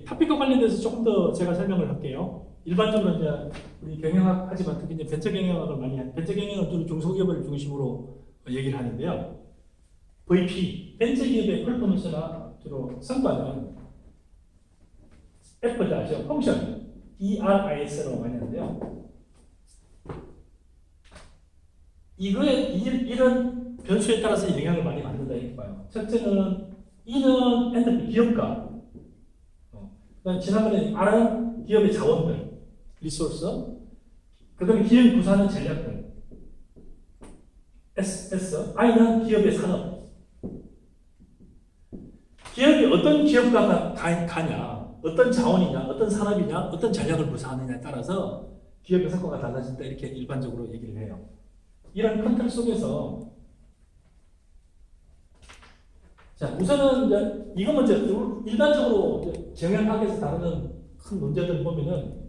탑픽과 관련돼서 조금 더 제가 설명을 할게요. 일반적으로 이제 우리 경영학 하지만 특히 이제 벤처 경영학을 많이 하는 벤처 경영은 주로 중소기업을 중심으로 얘기를 하는데요. VP, 벤처 기업의 퍼포먼스나 주로 성과는 F자 아시죠? 펑션, ERIS라고 많이 하는데요. 이런 변수에 따라서 영향을 많이 받는다 이렇게 봐요. 첫째는 E는 엔터프라이즈 기업가, 그다음 지난번에 R은 기업의 자원들, 리소스, 그다음에 기업이 구사하는 전략들, I는 기업의 산업. 기업이 어떤 기업가가 가냐, 어떤 자원이냐, 어떤 산업이냐, 어떤 전략을 구사하느냐에 따라서 기업의 성과가 달라진다 이렇게 일반적으로 얘기를 해요. 이런 컨텍스트 속에서 자 우선은 이제 이거 먼저 일반적으로 경영학에서 다루는 큰 문제들 보면은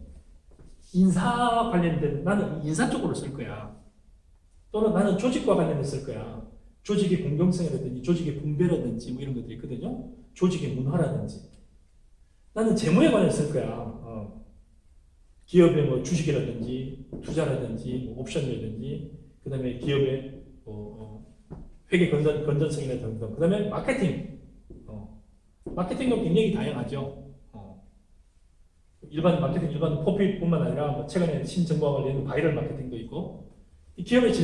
인사 관련된 나는 인사 쪽으로 쓸 거야. 또는 나는 조직과 관련해서 쓸 거야. 조직의 공정성이라든지 조직의 분배라든지 뭐 이런 것들이 있거든요. 조직의 문화라든지. 나는 재무에 관해서 쓸 거야. 기업의 뭐 주식이라든지 투자라든지 뭐 옵션이라든지 그 다음에 기업의 회계 건전성이나 등등. 그 다음에 마케팅. 마케팅도 굉장히 다양하죠. 일반 마케팅, 일반 포피뿐만 아니라 뭐 최근에 신정보와 관련된 바이럴 마케팅도 있고, 이 기업의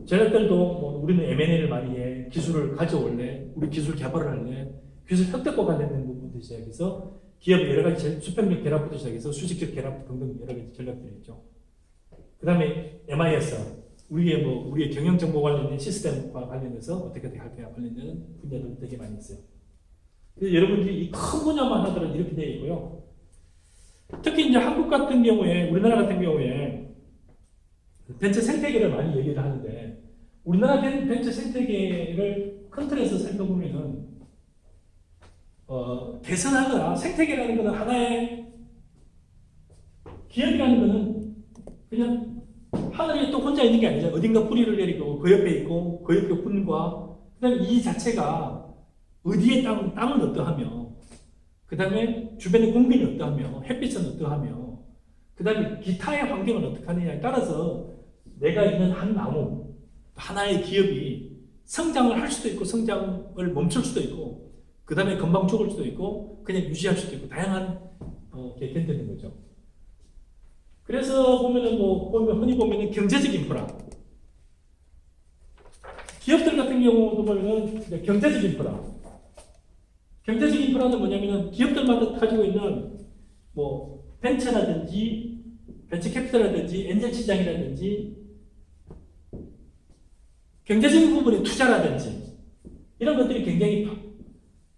전략들도 뭐 우리는 M&A를 많이 해, 기술을 가져올래, 우리 기술 개발을 할래, 기술 획득과 관련된 부분부터 시작해서 기업의 여러 가지 수평적 결합부터 시작해서 수직적 결합 등등 여러 가지 전략들이 있죠. 그 다음에 MIS, 우리의 경영 정보 관련된 시스템과 관련해서 어떻게 할까 관련된 분야들 되게 많이 있어요. 그래서 여러분들이 이 큰 분야만 하더라도 이렇게 되어 있고요. 특히 이제 한국 같은 경우에, 우리나라 같은 경우에 벤처 생태계를 많이 얘기를 하는데, 우리나라 벤처 생태계를 큰 틀에서 살펴보면은, 개선하거나 생태계라는 것은 하나의 기업이라는 것은 그냥 하늘에 또 혼자 있는 게 아니잖아요. 어딘가 뿌리를 내리고 그 옆에 있고 그 옆에 분과 그 다음에 이 자체가 어디에 땅은 어떠하며 그 다음에 주변의 공기는 어떠하며 햇빛은 어떠하며 그 다음에 기타의 환경은 어떻게 하느냐에 따라서 내가 있는 한 나무 하나의 기업이 성장을 할 수도 있고 성장을 멈출 수도 있고 그 다음에 금방 죽을 수도 있고 그냥 유지할 수도 있고 다양한 게 된다는 거죠. 그래서 보면은 흔히 보면은 경제적 인프라. 기업들 같은 경우도 보면은 경제적 인프라. 경제적 인프라는 뭐냐면은 기업들마다 가지고 있는 벤처라든지 벤처 캐피탈이라든지 엔젤 시장이라든지 경제적인 부분의 투자라든지 이런 것들이 굉장히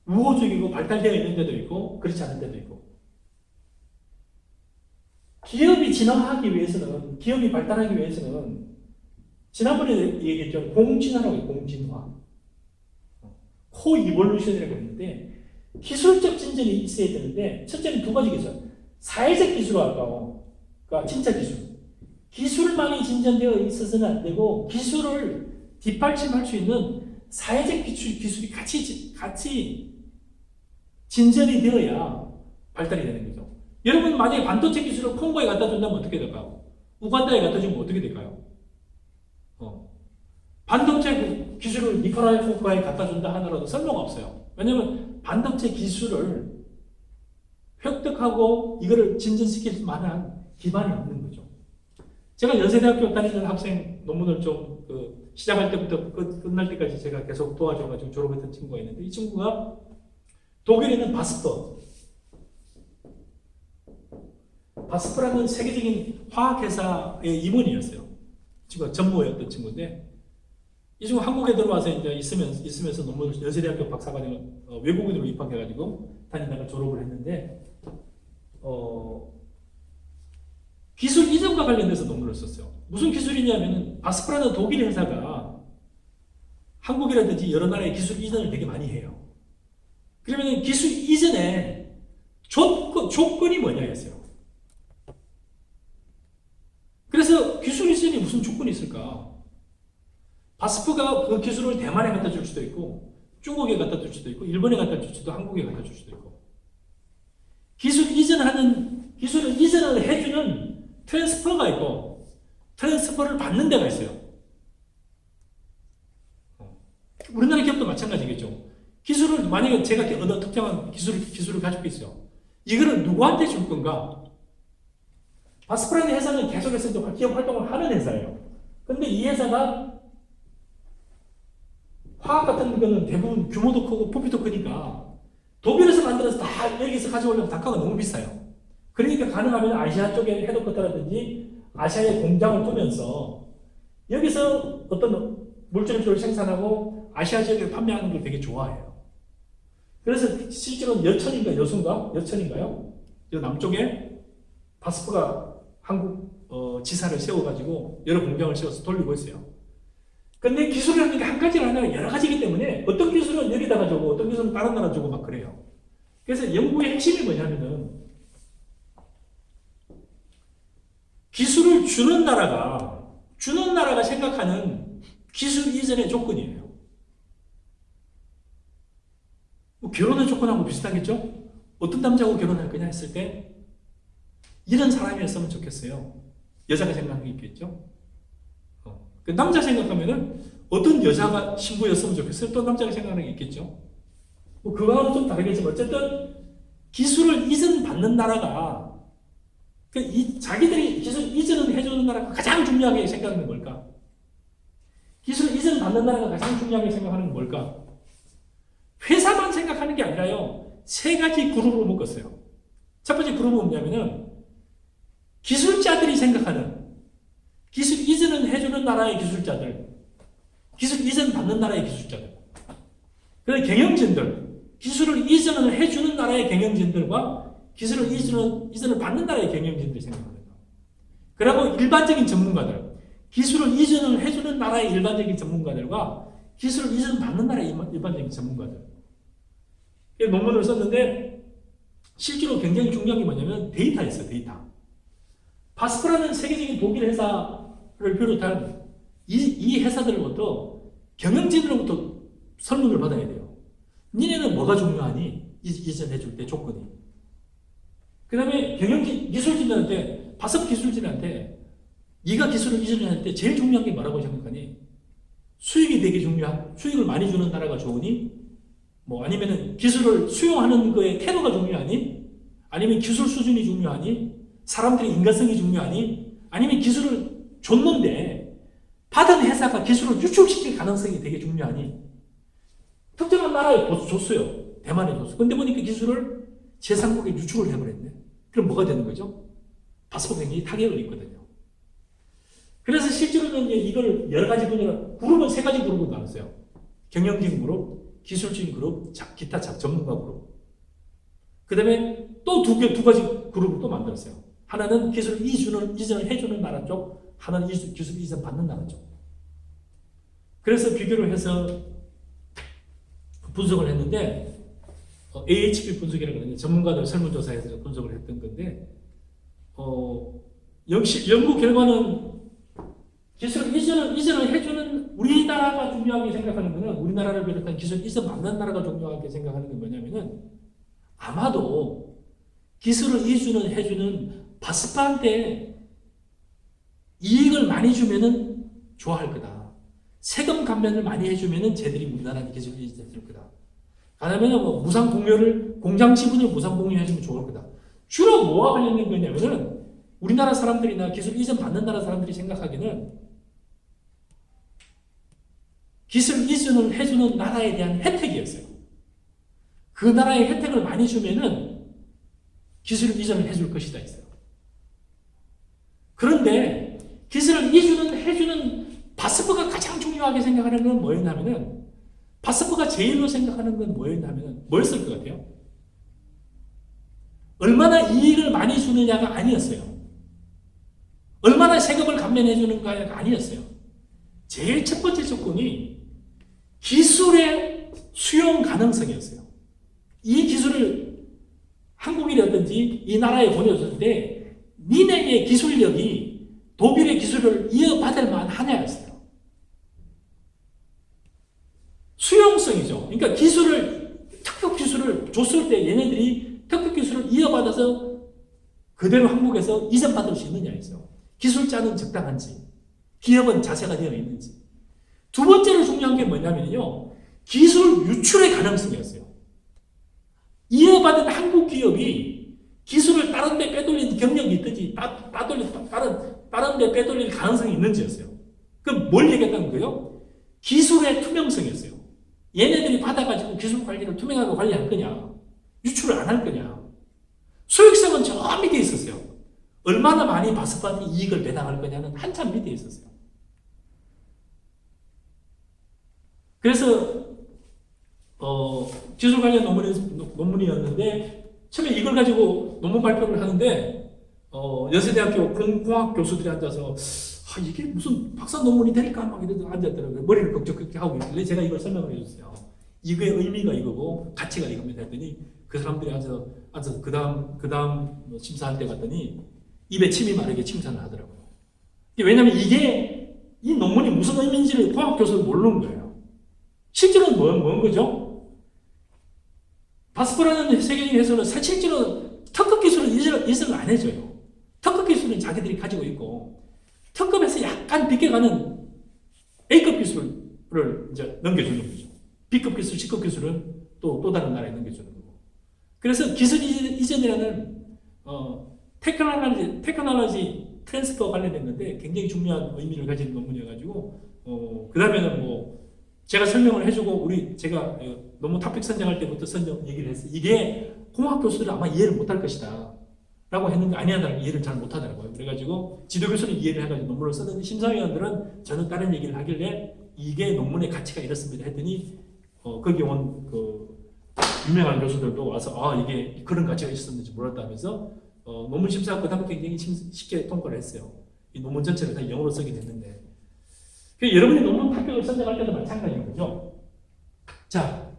우호적이고 발달되어 있는 데도 있고 그렇지 않은 데도 있고 기업이 진화하기 위해서는 기업이 발달하기 위해서는 지난번에 얘기했죠. 공진화라고 해요. 공진화. 코이볼루션이라고 했는데 기술적 진전이 있어야 되는데 첫째는 두 가지 기술. 사회적 기술을 할까요? 그러니까 진짜 기술. 기술만이 진전되어 있어서는 안 되고 기술을 뒷받침할 수 있는 사회적 기술이 같이 진전이 되어야 발달이 되는 거죠. 여러분 만약에 반도체 기술을 콩고에 갖다 준다면 어떻게 될까요? 우간다에 갖다 주면 어떻게 될까요? 반도체 기술을 니카라구아에 갖다 준다 하더라도 설명 없어요. 왜냐하면 반도체 기술을 획득하고 이거를 진전시킬 만한 기반이 없는 거죠. 제가 연세대학교 다니는 학생 논문을 좀 시작할 때부터 끝날 때까지 제가 계속 도와줘가지고 졸업했던 친구가 있는데 이 친구가 독일에 있는 바스프라는 세계적인 화학회사의 임원이었어요. 친구가 전무였던 친구인데 이 친구 한국에 들어와서 이제 있으면서 논문을 연세대학교 박사과정을 외국인으로 입학해가지고 다니다가 졸업을 했는데 기술 이전과 관련돼서 논문을 썼어요. 무슨 기술이냐면은 바스프라는 독일 회사가 한국이라든지 여러 나라의 기술 이전을 되게 많이 해요. 그러면 기술 이전에 조건이 뭐냐였어요. 그래서 기술 이전에 무슨 조건이 있을까? 바스프가 그 기술을 대만에 갖다 줄 수도 있고 중국에 갖다 줄 수도 있고 일본에 갖다 줄 수도 있고 한국에 갖다 줄 수도 있고 기술을 이전을 해주는 트랜스퍼가 있고 트랜스퍼를 받는 데가 있어요. 우리나라 기업도 마찬가지겠죠. 기술을 만약에 제가 어느 특정한 기술을 가지고 있어요. 이거를 누구한테 줄 건가? 바스프라는 회사는 계속해서 이제 기업 활동을 하는 회사예요. 근데 이 회사가 화학 같은 거는 대부분 규모도 크고 부피도 크니까 독일에서 만들어서 다 여기서 가져오려면 단가가 너무 비싸요. 그러니까 가능하면 아시아 쪽에 헤드쿼터라든지 아시아에 공장을 두면서 여기서 어떤 물질을 생산하고 아시아 지역에 판매하는 걸 되게 좋아해요. 그래서 실제로 여천인가요? 남쪽에 바스프가 한국 지사를 세워가지고 여러 공장을 세워서 돌리고 있어요. 근데 기술이라는 게 한 가지가 아니라 여러 가지이기 때문에 어떤 기술은 여기다가 주고 어떤 기술은 다른 나라 주고 막 그래요. 그래서 연구의 핵심이 뭐냐면은 기술을 주는 나라가 생각하는 기술 이전의 조건이에요. 뭐 결혼의 조건하고 비슷하겠죠? 어떤 남자하고 결혼할 거냐 했을 때 이런 사람이었으면 좋겠어요. 여자가 생각하는 게 있겠죠? 그 남자 생각하면은 어떤 여자가 신부였으면 좋겠어요. 또 남자가 생각하는 게 있겠죠? 뭐 그거하고는 좀 다르겠지만 어쨌든 기술을 이전받는 나라가 자기들이 기술 이전을 해주는 나라가 가장 중요하게 생각하는 뭘까? 기술 이전 받는 나라가 가장 중요하게 생각하는 건 뭘까? 회사만 생각하는 게 아니라요. 세 가지 그룹으로 묶었어요. 첫 번째 그룹은 뭐냐면은 기술자들이 생각하는 기술 이전을 해주는 나라의 기술자들, 기술 이전 받는 나라의 기술자들, 그리고 경영진들, 기술을 이전을 해주는 나라의 경영진들과 기술을 이전을 받는 나라의 경영진들이 생각합니다. 그리고 일반적인 전문가들, 기술을 이전을 해주는 나라의 일반적인 전문가들과 기술을 이전 받는 나라의 일반적인 전문가들. 논문을 썼는데 실제로 굉장히 중요한 게 뭐냐면 데이터였어요. 데이터. 바스프라는 세계적인 독일 회사를 비롯한 이 회사들로부터 경영진으로부터 설문을 받아야 돼요. 니네는 뭐가 중요하니? 이전해줄 때 조건이. 그 다음에 기술진들한테, 바스프 기술진한테 네가 기술을 이전할 때 제일 중요한 게 뭐라고 생각하니? 수익이 되게 중요한, 수익을 많이 주는 나라가 좋으니? 뭐 아니면은 기술을 수용하는 거에 태도가 중요하니? 아니면 기술 수준이 중요하니? 사람들의 인간성이 중요하니? 아니면 기술을 줬는데 받은 회사가 기술을 유출시킬 가능성이 되게 중요하니? 특정한 나라에 줬어요. 대만에 줬어요. 근데 보니까 기술을 제3국에 유출을 해버렸네. 그럼 뭐가 되는 거죠? 바스프 굉장히 타격을 입거든요. 그래서 실제로는 이걸 여러 가지 분야로, 그룹은 세 가지 그룹으로 나눴어요. 경영진 그룹, 기술진 그룹, 기타 전문가 그룹. 그 다음에 또 두 가지 그룹을 또 만들었어요. 하나는 기술 이전을 해주는 나라 쪽, 하나는 기술 이전 받는 나라 쪽. 그래서 비교를 해서 분석을 했는데, AHP 분석이라고 하는데 전문가들 설문조사에서 분석을 했던 건데, 연구 결과는 기술 이전을 해주는 우리나라가 중요하게 생각하는 것은 우리나라를 비롯한 기술 이전 받는 나라가 중요하게 생각하는 건 뭐냐면은 아마도 기술을 해주는 바스프한테 이익을 많이 주면은 좋아할 거다. 세금 감면을 많이 해주면은 쟤들이 우리나라 기술 이전해줄 거다. 아니면 뭐 무상 공유를 공장 지분을 무상 공유해주면 좋을 거다. 주로 뭐와 관련된 거냐면은 우리나라 사람들이나 기술 이전 받는 나라 사람들이 생각하기는 기술 이전을 해주는 나라에 대한 혜택이었어요. 그 나라의 혜택을 많이 주면은 기술 이전을 해줄 것이다 했어요. 그런데 기술을 해주는 바스프가 가장 중요하게 생각하는 건 뭐였냐면은 바스프가 제일로 생각하는 건 뭐였냐면은 뭐였을 것 같아요? 얼마나 이익을 많이 주느냐가 아니었어요. 얼마나 세금을 감면해 주는가가 아니었어요. 제일 첫 번째 조건이 기술의 수용 가능성이었어요. 이 기술을 한국이라든지 이 나라에 보내줬을 때 니네의 기술력이 독일의 기술을 이어받을 만하냐였어요. 수용성이죠. 그러니까 특급 기술을 줬을 때 얘네들이 특급 기술을 이어받아서 그대로 한국에서 이전받을 수 있느냐에서 기술자는 적당한지, 기업은 자세가 되어 있는지. 두 번째로 중요한 게 뭐냐면요, 기술 유출의 가능성이었어요. 이어받은 한국 기업이 기술을 다른 데 빼돌리는 경력이 있든지, 다른 데 빼돌릴 가능성이 있는지였어요. 그럼 뭘 얘기했다는 거예요? 기술의 투명성이었어요. 얘네들이 받아가지고 기술 관리를 투명하게 관리할 거냐, 유출을 안 할 거냐. 수익성은 저 밑에 있었어요. 얼마나 많이 바스바디 이익을 배당할 거냐는 한참 밑에 있었어요. 그래서 기술 관련 논문이었는데 처음에 이걸 가지고 논문 발표를 하는데 연세대학교 공공학 교수들이 앉아서 이게 무슨 박사 논문이 될까 막 이러고 앉았더라고요. 머리를 벅적벅적 하고 있길래 제가 이걸 설명을 해줬어요. 이거의 의미가 이거고 가치가 이겁니다 했더니 그 사람들이 앉아서 그 다음 심사할 때 갔더니 입에 침이 마르게 칭찬을 하더라고요. 왜냐하면 이 논문이 무슨 의미인지를 공학 교수는 모르는 거예요. 실제로는 뭔 거죠? 바스퍼라는 세계적인 해설은 실제로 특급 기술은 인정을 안 해줘요. 특급 기술은 자기들이 가지고 있고 특급에서 약간 비껴가는 A급 기술을 이제 넘겨주는 거죠. B급 기술, C급 기술은 또 다른 나라에 넘겨주는 거고. 그래서 기술 이전이라는 테크놀로지 트랜스퍼 관련됐는데 굉장히 중요한 의미를 가지는 논문이어가지고 그 다음에는 제가 설명을 해주고 제가 논문 토픽 선정할 때부터 얘기를 했어요. 이게 공학 교수들은 아마 이해를 못할 것이다 라고 했는데 아니야, 이해를 잘 못하더라고요. 그래가지고 지도교수는 이해를 해가지고 논문을 썼는데 심사위원들은 저는 다른 얘기를 하길래 이게 논문의 가치가 이렇습니다 했더니 거기 온 유명한 교수들도 와서 이게 그런 가치가 있었는지 몰랐다면서 논문 심사가 그다음에 굉장히 쉽게 통과를 했어요. 이 논문 전체를 다 영어로 쓰게 됐는데 여러분이 논문 토픽을 선정할 때도 마찬가지인 거죠. 자,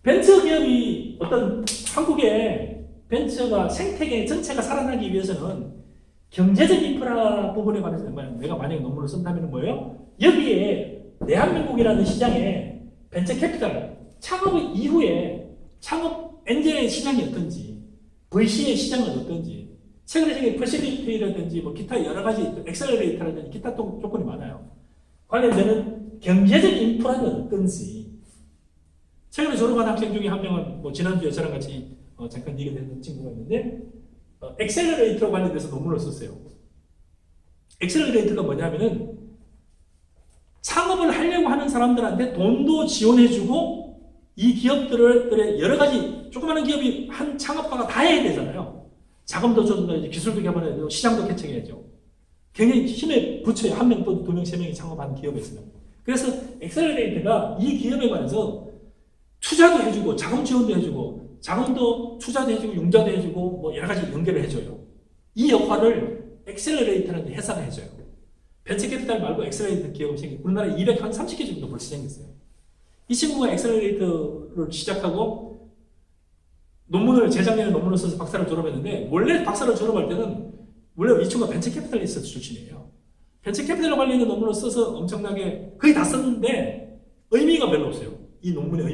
벤처 기업이 어떤 한국의 벤처가 생태계 전체가 살아나기 위해서는 경제적 인프라 부분에 관해서 내가 만약에 논문을 쓴다면 뭐예요? 여기에 대한민국이라는 시장에 벤처 캐피탈 창업 이후에 창업 엔젤의 시장이 어떤지, VC의 시장은 어떤지, 최근에 퍼실리티라든지 기타 여러 가지 엑셀러레이터라든지 기타 조건이 많아요. 관련되는 경제적 인프라는 어떤지. 최근에 졸업한 학생 중에 한 명은 지난주에 저랑 같이 잠깐 얘기했던 친구가 있는데 엑셀러레이터 관련돼서 논문을 썼어요. 엑셀러레이터가 뭐냐면은 창업을 하려고 하는 사람들한테 돈도 지원해주고 이 기업들의 여러 가지 조그마한 기업이 한 창업가가 다 해야 되잖아요. 자금도 줘야지, 기술도 개발해야 되고, 시장도 개척해야죠. 굉장히 힘에 붙여요. 한 명, 또 두 명, 세 명이 창업하는 기업에서는. 그래서 엑셀러레이터가 이 기업에 관해서 투자도 해주고, 자금 지원도 해주고, 자금도 투자도 해주고, 융자도 해주고, 여러 가지 연결을 해줘요. 이 역할을 엑셀러레이터라는 회사가 해줘요. 벤처캐피탈 말고 엑셀러레이터 기업이 생긴 우리나라에 230개 정도 벌써 생겼어요. 이 친구가 엑셀러레이터를 시작하고 재작년에 논문을 써서 박사를 졸업했는데 원래 박사를 졸업할 때는 원래 이 친구가 벤처캐피탈리스트 출신이에요. 벤처캐피탈 관련된 논문을 써서 엄청나게 거의 다 썼는데 의미가 별로 없어요. 이 논문의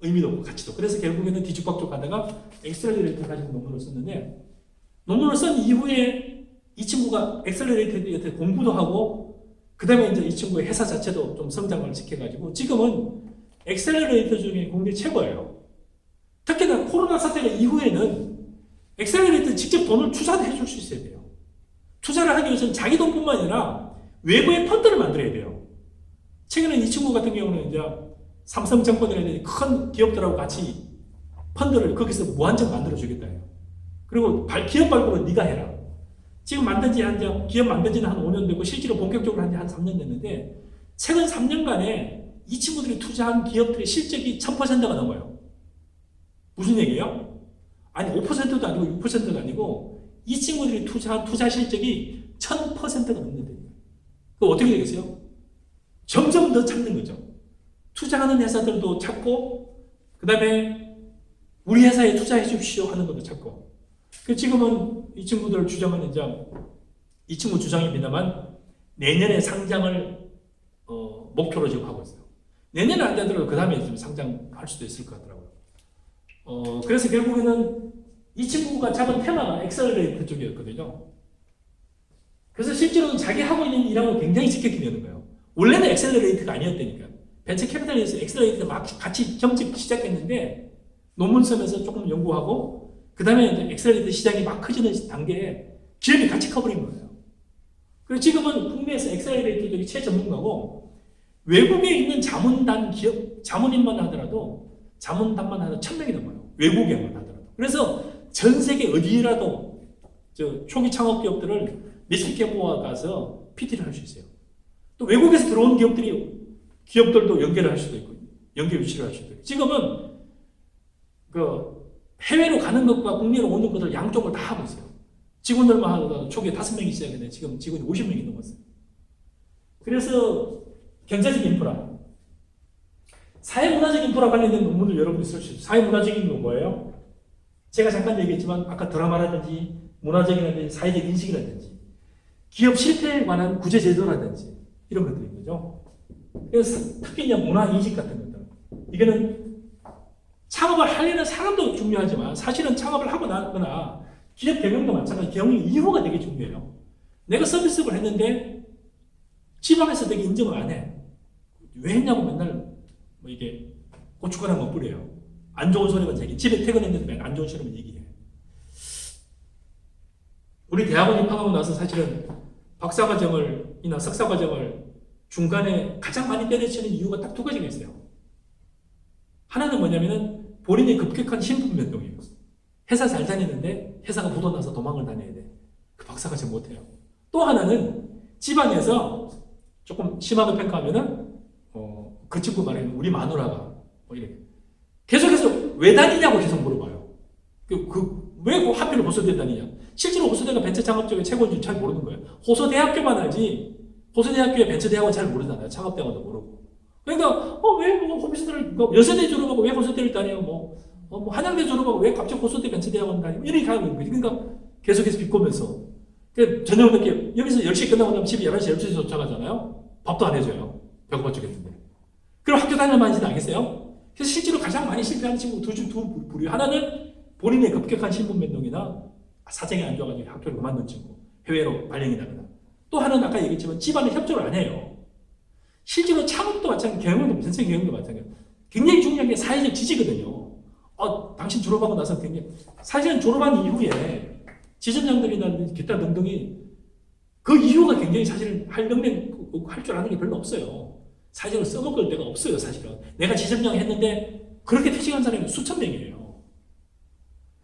의미도 없고 가치도. 그래서 결국에는 뒤죽박죽 하다가 엑셀러레이터 가지고 논문을 썼는데 논문을 쓴 이후에 이 친구가 엑셀러레이터에 공부도 하고 그 다음에 이제 이 친구의 회사 자체도 좀 성장을 시켜가지고 지금은 엑셀러레이터 중에 국내 최고예요. 특히나 코로나 사태가 이후에는 엑셀러레이터 직접 돈을 투자도 해줄 수 있어야 돼요. 투자를 하기 위해서는 자기 돈뿐만 아니라 외부의 펀드를 만들어야 돼요. 최근에 이 친구 같은 경우는 이제 삼성증권이라든지 큰 기업들하고 같이 펀드를 거기서 무한정 만들어주겠다 해요. 그리고 기업 발굴은 네가 해라. 지금 기업 만든 지는 한 5년 되고 실제로 본격적으로 한 지 한 3년 됐는데 최근 3년간에 이 친구들이 투자한 기업들의 실적이 1000%가 넘어요. 무슨 얘기예요? 아니 5%도 아니고 6%도 아니고 이 친구들이 투자한 투자 실적이 1000%가 넘는데 그거 어떻게 되겠어요? 점점 더 찾는 거죠. 투자하는 회사들도 찾고 그 다음에 우리 회사에 투자해 주십시오 하는 것도 찾고 지금은 이 친구들 주장은 이제 이 친구 주장입니다만 내년에 상장을 목표로 지금 하고 있어요. 내년은 안 되더라도 그 다음에 좀 상장할 수도 있을 것 같더라고요. 그래서 결국에는 이 친구가 잡은 테마가 엑셀러레이터 쪽이었거든요. 그래서 실제로는 자기 하고 있는 일하고 굉장히 직격이 되는 거예요. 원래는 엑셀러레이터가 아니었다니까. 벤처 캐피탈에서 엑셀러레이터 막 같이 경직 시작했는데 논문 쓰면서 조금 연구하고 그 다음에 엑셀러레이터 시장이 막 커지는 단계에 기업이 같이 커버린 거예요. 그리고 지금은 국내에서 엑셀러레이터 쪽이 최전문가고 외국에 있는 자문단 기업, 자문인만 하더라도 자문단만 하더라도 1000명이 넘어요. 외국에만 하더라도. 그래서 전 세계 어디라도 초기 창업 기업들을 몇십 개 모아가서 PT를 할 수 있어요. 또 외국에서 들어온 기업들도 연결을 할 수도 있고, 연결 유치를 할 수도 있고. 지금은 해외로 가는 것과 국내로 오는 것을 양쪽을 다 하고 있어요. 직원들만 하더라도 초기에 5명이 시작했는데 지금 직원이 50명이 넘었어요. 그래서 경제적 인프라, 사회문화적 인프라 관련된 논문을 여러분이 쓸 수 있어요. 사회문화적인 건 뭐예요? 제가 잠깐 얘기했지만 아까 드라마라든지 문화적이라든지 사회적 인식이라든지 기업 실패에 관한 구제 제도라든지 이런 것들인 거죠. 그래서 특히 이제 문화 인식 같은 것들. 이거는 창업을 하려는 사람도 중요하지만 사실은 창업을 하고 나거나 기업 경영도 마찬가지 경영 이후가 되게 중요해요. 내가 서비스업을 했는데 지방에서 되게 인정을 안 해. 왜 했냐고 맨날 이게 고춧가루 못 뿌려요. 안 좋은 소리만 얘기해. 집에 퇴근했는데 맨날 안 좋은 소리만 얘기해. 우리 대학원 입학하고 나서 사실은 박사과정이나 석사과정을 중간에 가장 많이 때려치는 이유가 딱 두 가지가 있어요. 하나는 뭐냐면은 본인의 급격한 신분 변동이에요. 회사 잘 다니는데 회사가 묻어나서 도망을 다녀야 돼. 그 박사과정 못해요. 또 하나는 집안에서 조금 심하게 평가하면은 그 친구 말하면 우리 마누라가 이렇게 계속해서 왜 다니냐고 계속 물어봐요. 왜 하필 호서대 다니냐? 실제로 호서대가 벤처 창업 쪽에 최고인지 잘 모르는 거예요. 호서대학교만 알지 호서대학교에 벤처대학원 잘 모르잖아요. 창업대학원도 모르고. 그러니까 왜 호비스들을 여서대 졸업하고 왜 호서대를 다녀? 한양대 졸업하고 왜 갑자기 호서대 벤처대학원 다니고 이렇게 하는 거예요. 그러니까 계속해서 비꼬면서 저녁 늦게 여기서 10시 끝나고 나면 집에 11시 12시 도착하잖아요. 밥도 안 해줘요. 배고파 죽겠는데. 그럼 학교 다닐만 하지는 않겠어요? 그래서 실제로 가장 많이 실패하는 친구 두 부류. 하나는 본인의 급격한 신분 변동이나 사정이 안 좋아가지고 학교를 그만둔 친구. 해외로 발령이 나거나. 또 하나는 아까 얘기했지만 집안에 협조를 안 해요. 실제로 창업도 마찬가지, 전체 경영도 마찬가지. 굉장히 중요한 게 사회적 지지거든요. 당신 졸업하고 나서 굉장히 사실은 졸업한 이후에 지점장들이나 기타 등등이 그 이유가 굉장히 사실은 할 줄 아는 게 별로 없어요. 사실은 써먹을 데가 없어요, 사실은. 내가 지점장 했는데 그렇게 퇴직한 사람이 수천 명이에요.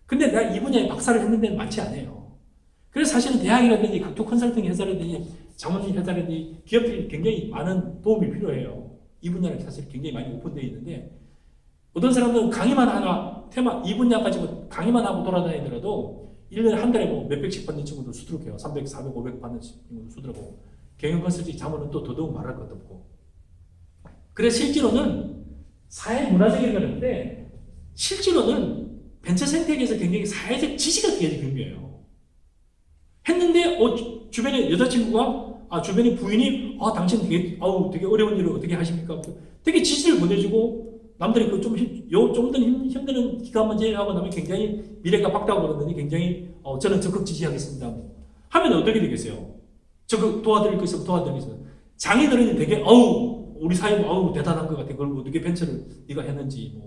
근데 내가 이 분야에 박사를 했는데 많지 않아요. 그래서 사실은 대학이라든지 각종 컨설팅 회사라든지 자문인 회사라든지 기업들이 굉장히 많은 도움이 필요해요. 이 분야는 사실 굉장히 많이 오픈되어 있는데 어떤 사람들은 강의만 하나, 이 분야 가지고 강의만 하고 돌아다니더라도 1년에 한 달에 몇백씩 받는 친구도 수두룩해요. 300, 400, 500 받는 친구도 수두룩하고 경영 컨설팅 자문은 또 더더욱 말할 것도 없고. 그래서 실제로는 사회문화적인 거는데 실제로는 벤처 생태계에서 굉장히 사회적 지지가 되게 중요해요. 했는데 주변에 여자친구가 주변에 부인이 당신 되게 어려운 일을 어떻게 하십니까? 되게 지지를 보내주고 남들이 좀 더 힘드는 기간만 제외하고 나면 굉장히 미래가 밝다고 그러더니 굉장히 저는 적극 지지하겠습니다. 하면 어떻게 되겠어요? 적극 도와드릴 거 있으면 도와드리겠습니다. 장인어른이 되게 우리 사회 대단한 것 같아. 그걸 어떻게 벤처를 네가 했는지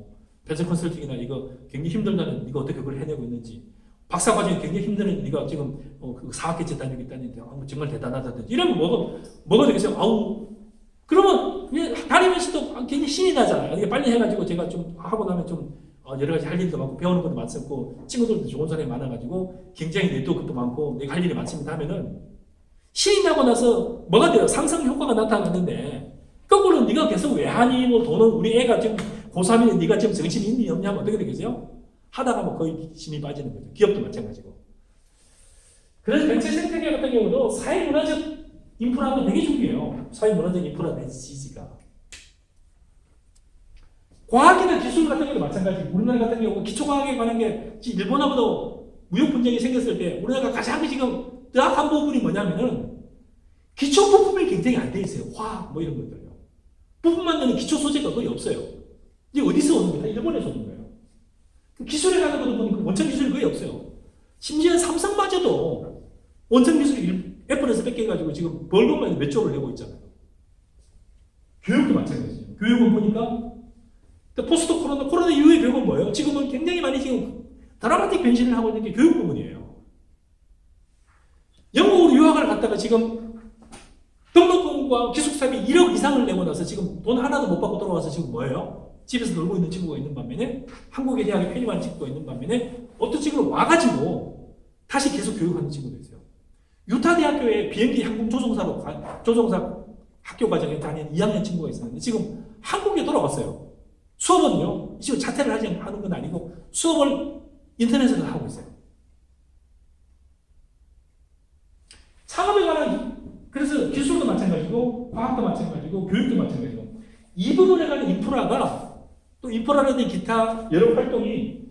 벤처 컨설팅이나 이거 굉장히 힘들다는 네가 어떻게 그걸 해내고 있는지 박사 과정이 굉장히 힘드는 네가 지금 4학기째 다니고 있다는데 정말 대단하다든지 이러면 뭐가 되겠어요? 그러면 다니면서도 굉장히 신이 나잖아요. 이게 빨리 해가지고 제가 좀 하고 나면 좀 여러 가지 할 일도 많고 배우는 것도 많고 친구들도 좋은 사람이 많아가지고 굉장히 네트워크도 많고 내가 할 일이 많습니다 하면은 신이 나고 나서 뭐가 돼요? 상승 효과가 나타났는데 거꾸로 네가 계속 왜 하니? 돈은 우리 애가 지금 고3인데 네가 지금 정신이 있니 없냐면 어떻게 되겠어요? 하다가 거의 힘이 빠지는 거죠. 기업도 마찬가지고. 그래서 벤처 생태계 같은 경우도 사회문화적 인프라가 되게 중요해요. 사회문화적 인프라 내 지지가. 과학이나 기술 같은 경우도 마찬가지. 우리나라 같은 경우 기초과학에 관한 게 일본하고도 무역 분쟁이 생겼을 때 우리나라가 가장 지금 약한 부분이 뭐냐면은 기초 부품이 굉장히 안 돼 있어요. 화학 이런 것들요. 부품 만드는 기초 소재가 거의 없어요. 이게 어디서 오는 거예요? 일본에서 오는 거예요. 기술에 가는 것도 보니까 원천 기술이 거의 없어요. 심지어 삼성마저도 원천 기술을 애플에서 뺏겨가지고 지금 벌금만 몇 조를 내고 있잖아요. 교육도 마찬가지죠. 교육은 보니까 포스트 코로나 이후의 교육은 뭐예요? 지금은 굉장히 많이 지금 드라마틱 변신을 하고 있는 게 교육 부분이에요. 영국으로 유학을 갔다가 지금 등록금과 기숙사비 1억 이상을 내고 나서 지금 돈 하나도 못 받고 돌아와서 지금 뭐예요? 집에서 놀고 있는 친구가 있는 반면에 한국의 대학에 편입한 친구가 있는 반면에 어떤 친구는 와가지고 다시 계속 교육하는 친구도 있어요. 유타 대학교에 비행기 항공 조종사 학교 과정에 다니는 2학년 친구가 있었는데 지금 한국에 돌아왔어요. 수업은요, 지금 자퇴를 하는 건 아니고 수업을 인터넷에서 하고 있어요. 창업에 관한, 그래서 기술도 마찬가지고, 과학도 마찬가지고, 교육도 마찬가지고, 이 부분에 관한 인프라가, 또 인프라라든 기타 여러 활동이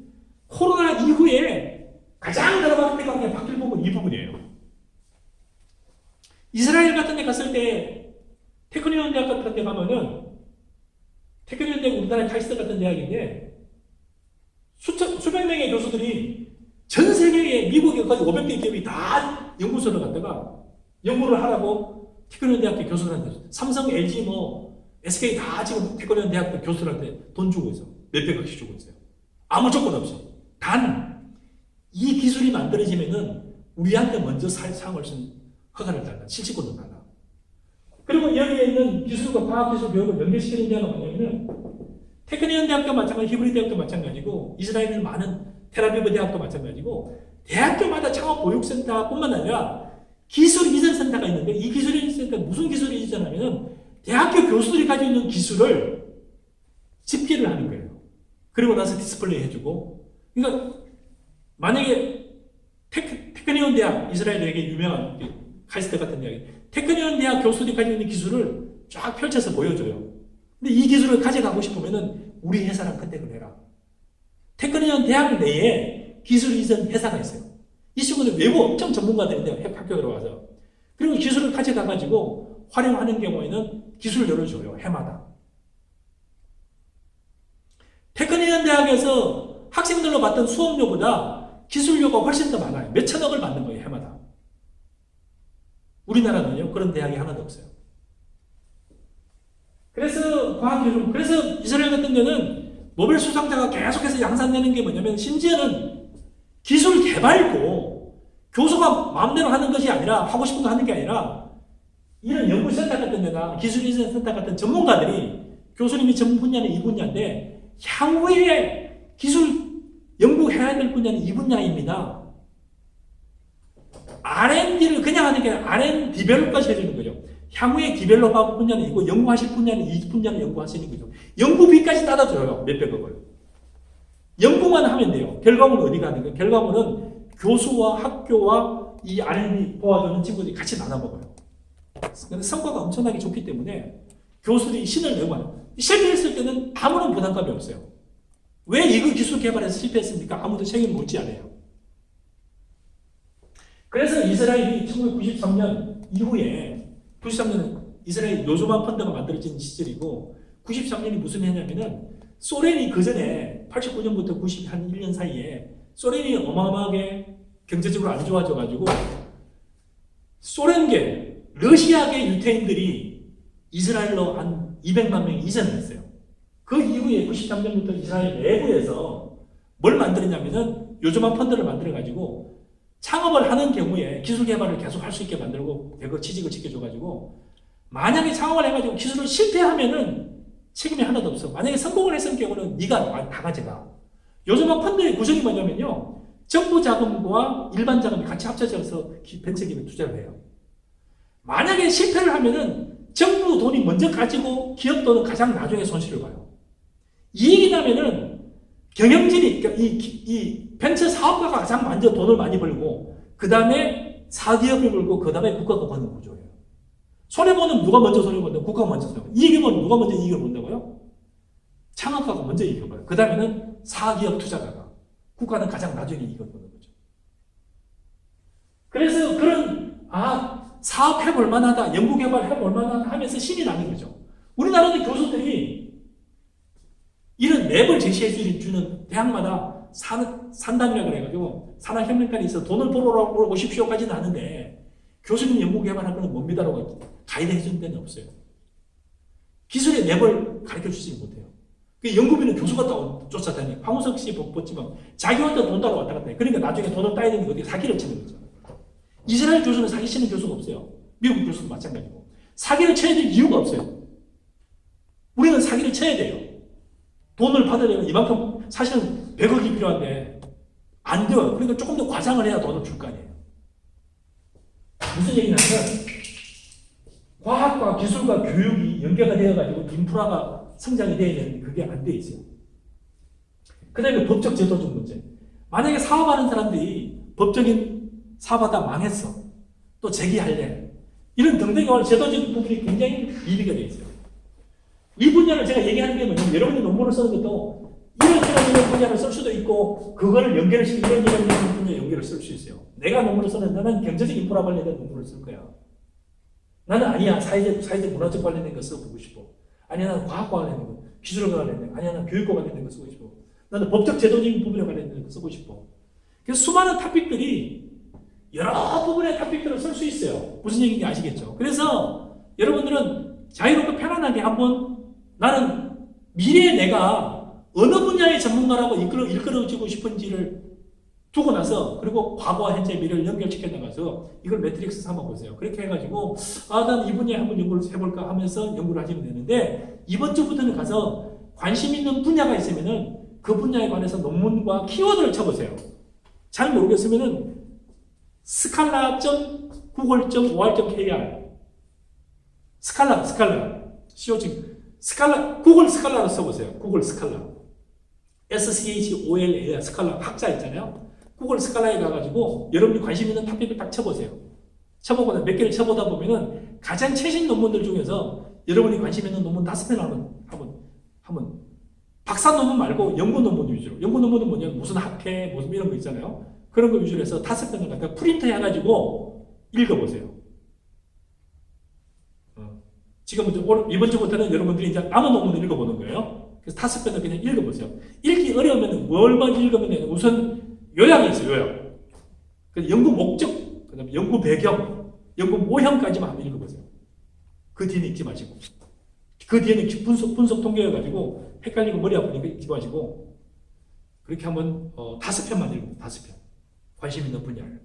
코로나 이후에 가장 드라마틱하게 바뀔 부분, 이 부분이에요. 이스라엘 같은 데 갔을 때, 테크니온 대학 같은 데 가면은, 테크니온 대학 우리나라의 카이스트 같은 대학인데, 수백 명의 교수들이 전 세계에 미국에 거의 500개 기업이 다 연구소를 갔다가 연구를 하라고 테크니온 대학교 교수들한테, 삼성, LG, SK 다 지금 테크니온 대학교 교수들한테 돈 주고 있어. 몇백억씩 주고 있어요. 아무 조건 없이. 단, 이 기술이 만들어지면은 우리한테 먼저 사용할 수 있는 허가를 달라. 실시권을 달라. 그리고 여기에 있는 기술과 과학기술 교육을 연계시키는 데가 뭐냐면은 테크니온 대학도 마찬가지고 히브리 대학도 마찬가지고 이스라엘에 있는 많은 텔아비브 대학도 마찬가지고 대학교마다 창업보육센터뿐만 아니라 기술 이전 센터가 있는데 이 기술 이전 센터가 무슨 기술을 이전하면은 대학교 교수들이 가지고 있는 기술을 집계를 하는 거예요. 그리고 나서 디스플레이 해주고 그러니까 만약에 테크니온 대학 이스라엘에 되게 유명한 카이스트 같은 대학이 테크니온 대학 교수들이 가지고 있는 기술을 쫙 펼쳐서 보여줘요. 근데 이 기술을 가져가고 싶으면은 우리 회사랑 컨택을 해라. 테크니온 대학 내에 기술 이전 회사가 있어요. 이 친구는 외부 엄청 전문가들인데 학교에 와서 그리고 기술을 가져가가지고 활용하는 경우에는 기술을 열어줘요. 해마다. 테크니온 대학에서 학생들로 받던 수업료보다 기술료가 훨씬 더 많아요. 몇 천억을 받는 거예요. 해마다. 우리나라는요. 그런 대학이 하나도 없어요. 그래서 이스라엘 같은 데는 노벨 수상자가 계속해서 양산되는 게 뭐냐면 심지어는 기술 개발도 교수가 마음대로 하는 것이 아니라 하고 싶은 거 하는 게 아니라 이런 연구센터 같은 데나 기술이전센터 같은 전문가들이 교수님이 전문 분야는 이 분야인데 향후에 기술 연구해야 될 분야는 이 분야입니다. R&D를 그냥 하는 게 아니라 R&D 디벨롭까지 해주는 거죠. 향후에 디벨롭하고 분야는 있고 연구하실 분야는 이 분야는 연구하시는 거죠. 연구비까지 따라줘요. 몇백억을. 연구만 하면 돼요. 결과물은 어디 가는 거예요? 결과물은 교수와 학교와 이 R&D 도와주는 친구들이 같이 나눠먹어요. 근데 성과가 엄청나게 좋기 때문에 교수들이 신을 내고 하는 실패했을 때는 아무런 부담감이 없어요. 왜 이거 기술 개발해서 실패했습니까? 아무도 책임을 묻지 않아요. 그래서 이스라엘이 1993년 이후에 93년은 이스라엘 요조만 펀드가 만들어진 시절이고 93년이 무슨 해냐면은 소련이 그 전에 89년부터 91년 사이에 소련이 어마어마하게 경제적으로 안 좋아져가지고 소련계, 러시아계 유태인들이 이스라엘로 한 200만 명이 이전을 했어요. 그 이후에 93년부터 이스라엘 내부에서 뭘 만들었냐면은 요조만 펀드를 만들어가지고 창업을 하는 경우에 기술 개발을 계속 할 수 있게 만들고 대거 취직을 지켜줘가지고 만약에 창업을 해가지고 기술을 실패하면은 책임이 하나도 없어. 만약에 성공을 했을 경우는 네가 다 가져가. 요즘은 펀드의 구성이 뭐냐면요. 정부 자금과 일반 자금이 같이 합쳐져서 벤처기업에 투자를 해요. 만약에 실패를 하면은 정부 돈이 먼저 가지고 기업 돈은 가장 나중에 손실을 봐요. 이익이 나면은 경영진이 이 벤처 사업가가 가장 먼저 돈을 많이 벌고 그 다음에 사기업이 벌고 그 다음에 국가가 버는 구조예요. 손해보는 누가 먼저 손해본다고? 국가가 먼저 손해보고 이익을 보는 누가 먼저 이익을 본다고요? 창업가가 먼저 이익을 봐요. 그 다음에는 사기업 투자가가 국가는 가장 나중에 이익을 보는 거죠. 그래서 그런 사업해볼 만하다, 연구개발해볼 만하다 하면서 신이 나는 거죠. 우리나라도 교수들이 이런 랩을 제시해 주는 대학마다 산단이라고 그래가지고 산학혁명까지 있어 돈을 벌어 오십시오까지는 하는데 교수님 연구 개발할 거는 뭡니다라고 가이드 해준 데는 없어요. 기술의 랩을 가르쳐 주지 못해요. 그 연구비는 교수가 쫓아다니. 황우석 씨 보지만 자기 혼자 돈 따러 왔다 갔다 해. 그러니까 나중에 돈을 따야 되는 게 어떻게 사기를 치는 거죠. 이스라엘 교수는 사기 치는 교수가 없어요. 미국 교수도 마찬가지고. 사기를 쳐야 될 이유가 없어요. 우리는 사기를 쳐야 돼요. 돈을 받으려면 이만큼 사실은 100억이 필요한데 안 돼요. 그러니까 조금 더 과장을 해야 돈을 줄 거 아니에요. 무슨 얘기냐면 과학과 기술과 교육이 연계가 되어가지고 인프라가 성장이 되어야 되는데 그게 안 돼 있어요. 그 다음에 법적 제도적 문제. 만약에 사업하는 사람들이 법적인 사업하다 망했어. 또 재기할래. 이런 등등의 제도적 부분이 굉장히 미비가 되어 있어요. 이 분야를 제가 얘기하는 게 뭐냐면 여러분이 논문을 쓰는 것도 이런 분야를 쓸 수도 있고 그거를 연결을 시키고 이런 분야 연결을 쓸 수 있어요. 내가 논문을 쓰는 나는 경제적 인프라 관련된 논문을 쓸 거야. 나는 아니야 사회적 문화적 관련된 거 써보고 싶어. 아니야 나는 과학과 관련된 거, 기술과 관련된 거, 아니야 나는 교육과 관련된 거 쓰고 싶어. 나는 법적 제도적인 부분에 관련된 거 쓰고 싶어. 그래서 수많은 토픽들이 여러 부분의 토픽들을 쓸 수 있어요. 무슨 얘기인지 아시겠죠? 그래서 여러분들은 자유롭고 편안하게 한번 나는 미래에 내가 어느 분야의 전문가라고 이끌어지고 싶은지를 두고 나서 그리고 과거와 현재 미래를 연결시켜 나가서 이걸 매트릭스 삼아 보세요. 그렇게 해가지고 난 이 분야에 한번 연구를 해볼까 하면서 연구를 하시면 되는데 이번 주부터는 가서 관심 있는 분야가 있으면은 그 분야에 관해서 논문과 키워드를 쳐보세요. 잘 모르겠으면은 scala.google.or.kr 스칼라 구글 스칼라로 써보세요. 구글 스칼라 SCHOLA 스칼라 학자 있잖아요. 구글 스칼라에 가가지고 여러분이 관심 있는 토픽을 딱 쳐보세요. 쳐보고 몇 개를 쳐보다 보면은 가장 최신 논문들 중에서 여러분이 관심 있는 논문 5편을 한번 박사 논문 말고 연구 논문 위주로. 연구 논문은 뭐냐면 무슨 학회 무슨 이런 거 있잖아요. 그런 거 위주로 해서 5편을 갖다가 프린트 해가지고 읽어보세요. 지금 이번 주부터는 여러분들이 이제 아무 논문을 읽어보는 거예요. 그래서 5편을 그냥 읽어보세요. 읽기 어려우면 뭘만 읽으면 우선 요약이 있어요. 요약. 그래서 연구 목적, 그다음에 연구 배경, 연구 모형까지만 한번 읽어보세요. 그 뒤는 읽지 마시고. 그 뒤에는 분석 통계여가지고 헷갈리고 머리 아프니까 읽지 마시고 그렇게 한번 5편만 읽어보세요. 5편. 관심 있는 분야를.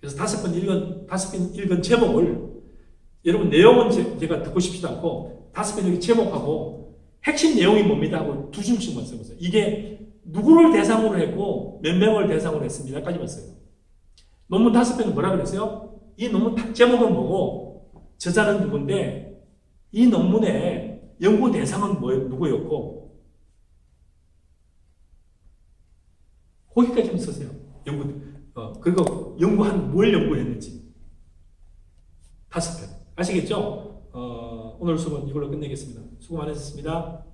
그래서 5편 읽은 제목을 여러분 내용은 제가 듣고 싶지도 않고 5편 여기 제목하고 핵심 내용이 뭡니다 하고 2줄씩만 써보세요. 이게 누구를 대상으로 했고 몇 명을 대상으로 했습니다. 까지만 써요. 논문 5편은 뭐라 그랬어요? 이 논문 제목은 뭐고 저자는 누군데 이 논문의 연구 대상은 누구였고 거기까지만 쓰세요. 그리고 뭘 연구했는지 5편. 아시겠죠? 오늘 수업은 이걸로 끝내겠습니다. 수고 많으셨습니다.